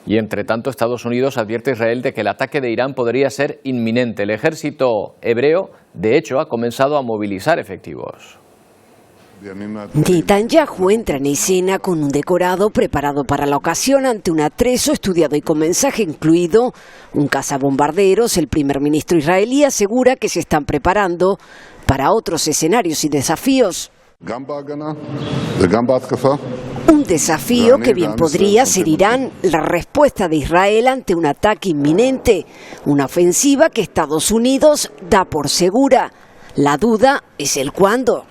Y entre tanto, Estados Unidos advierte a Israel de que el ataque de Irán podría ser inminente. El ejército hebreo, de hecho, ha comenzado a movilizar efectivos. Netanyahu entra en escena con un decorado preparado para la ocasión ante un atrezo estudiado y con mensaje incluido. Un cazabombarderos, el primer ministro israelí asegura que se están preparando para otros escenarios y desafíos. Un desafío que bien podría ser Irán, la respuesta de Israel ante un ataque inminente, una ofensiva que Estados Unidos da por segura. La duda es el cuándo.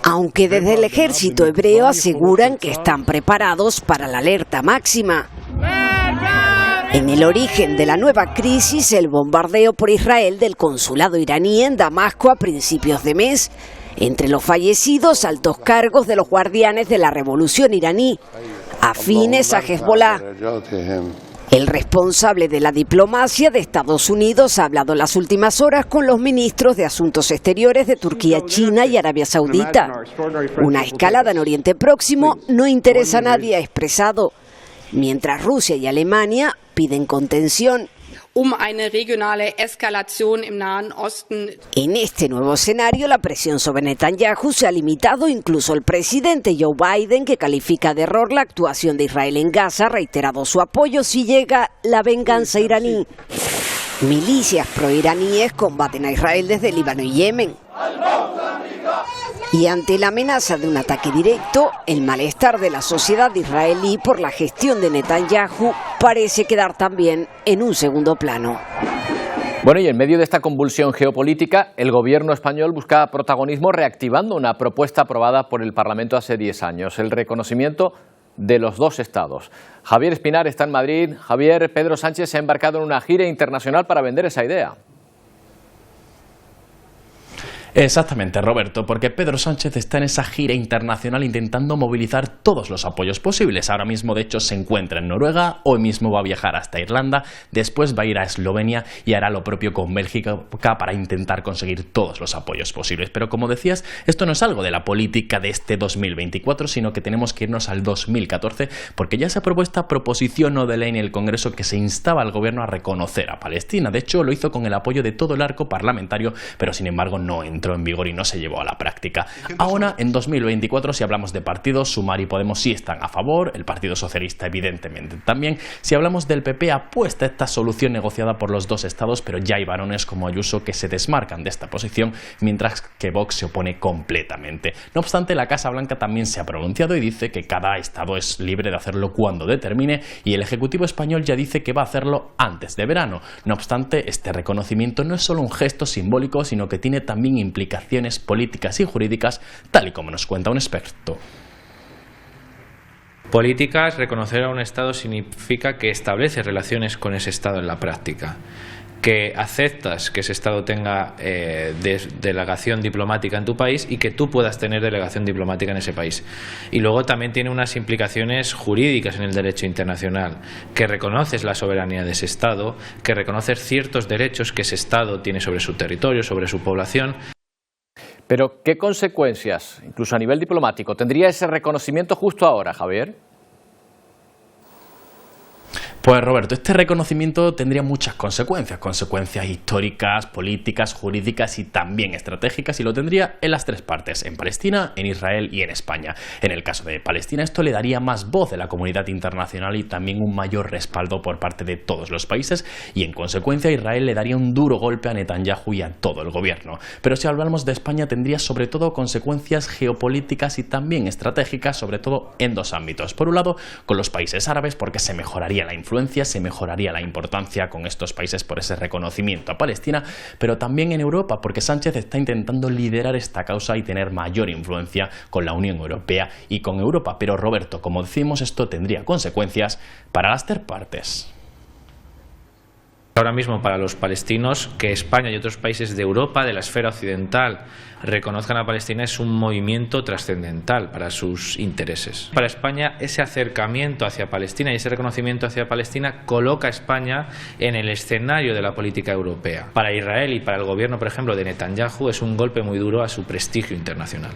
Aunque desde el ejército hebreo aseguran que están preparados para la alerta máxima. En el origen de la nueva crisis, el bombardeo por Israel del consulado iraní en Damasco a principios de mes. Entre los fallecidos, altos cargos de los guardianes de la revolución iraní, afines a Hezbollah. El responsable de la diplomacia de Estados Unidos ha hablado en las últimas horas con los ministros de Asuntos Exteriores de Turquía, China y Arabia Saudita. Una escalada en Oriente Próximo no interesa a nadie, ha expresado, mientras Rusia y Alemania piden contención. En este nuevo escenario, la presión sobre Netanyahu se ha limitado. Incluso el presidente Joe Biden, que califica de error la actuación de Israel en Gaza, ha reiterado su apoyo si llega la venganza iraní. Milicias proiraníes combaten a Israel desde Líbano y Yemen. Y ante la amenaza de un ataque directo, el malestar de la sociedad israelí por la gestión de Netanyahu parece quedar también en un segundo plano. Bueno, y en medio de esta convulsión geopolítica, el gobierno español busca protagonismo reactivando una propuesta aprobada por el Parlamento hace 10 años, el reconocimiento de los dos estados. Javier Espinar está en Madrid. Javier, Pedro Sánchez se ha embarcado en una gira internacional para vender esa idea. Exactamente, Roberto, porque Pedro Sánchez está en esa gira internacional intentando movilizar todos los apoyos posibles. Ahora mismo, de hecho, se encuentra en Noruega, hoy mismo va a viajar hasta Irlanda, después va a ir a Eslovenia y hará lo propio con Bélgica para intentar conseguir todos los apoyos posibles. Pero como decías, esto no es algo de la política de este 2024, sino que tenemos que irnos al 2014, porque ya se aprobó esta proposición no de ley en el Congreso que se instaba al gobierno a reconocer a Palestina. De hecho, lo hizo con el apoyo de todo el arco parlamentario, pero sin embargo no entró en vigor y no se llevó a la práctica. Ahora, en 2024, si hablamos de partidos, Sumar y Podemos sí están a favor, el Partido Socialista evidentemente también. Si hablamos del PP, apuesta esta solución negociada por los dos estados, pero ya hay varones como Ayuso que se desmarcan de esta posición, mientras que Vox se opone completamente. No obstante, la Casa Blanca también se ha pronunciado y dice que cada estado es libre de hacerlo cuando determine, y el Ejecutivo español ya dice que va a hacerlo antes de verano. No obstante, este reconocimiento no es solo un gesto simbólico, sino que tiene también implicaciones políticas y jurídicas, tal y como nos cuenta un experto. Políticas, reconocer a un Estado significa que establece relaciones con ese Estado en la práctica, que aceptas que ese Estado tenga delegación diplomática en tu país y que tú puedas tener delegación diplomática en ese país. Y luego también tiene unas implicaciones jurídicas en el derecho internacional, que reconoces la soberanía de ese Estado, que reconoces ciertos derechos que ese Estado tiene sobre su territorio, sobre su población. Pero, ¿qué consecuencias, incluso a nivel diplomático, tendría ese reconocimiento justo ahora, Javier? Pues Roberto, este reconocimiento tendría muchas consecuencias históricas, políticas, jurídicas y también estratégicas, y lo tendría en las tres partes, en Palestina, en Israel y en España. En el caso de Palestina, esto le daría más voz a la comunidad internacional y también un mayor respaldo por parte de todos los países, y en consecuencia Israel le daría un duro golpe a Netanyahu y a todo el gobierno. Pero si hablamos de España, tendría sobre todo consecuencias geopolíticas y también estratégicas, sobre todo en dos ámbitos. Por un lado, con los países árabes, porque se mejoraría la influencia, se mejoraría la importancia con estos países por ese reconocimiento a Palestina, pero también en Europa, porque Sánchez está intentando liderar esta causa y tener mayor influencia con la Unión Europea y con Europa. Pero Roberto, como decimos, esto tendría consecuencias para las tres partes. Ahora mismo, para los palestinos, que España y otros países de Europa, de la esfera occidental, reconozcan a Palestina es un movimiento trascendental para sus intereses. Para España, ese acercamiento hacia Palestina y ese reconocimiento hacia Palestina coloca a España en el escenario de la política europea. Para Israel y para el gobierno, por ejemplo, de Netanyahu, es un golpe muy duro a su prestigio internacional.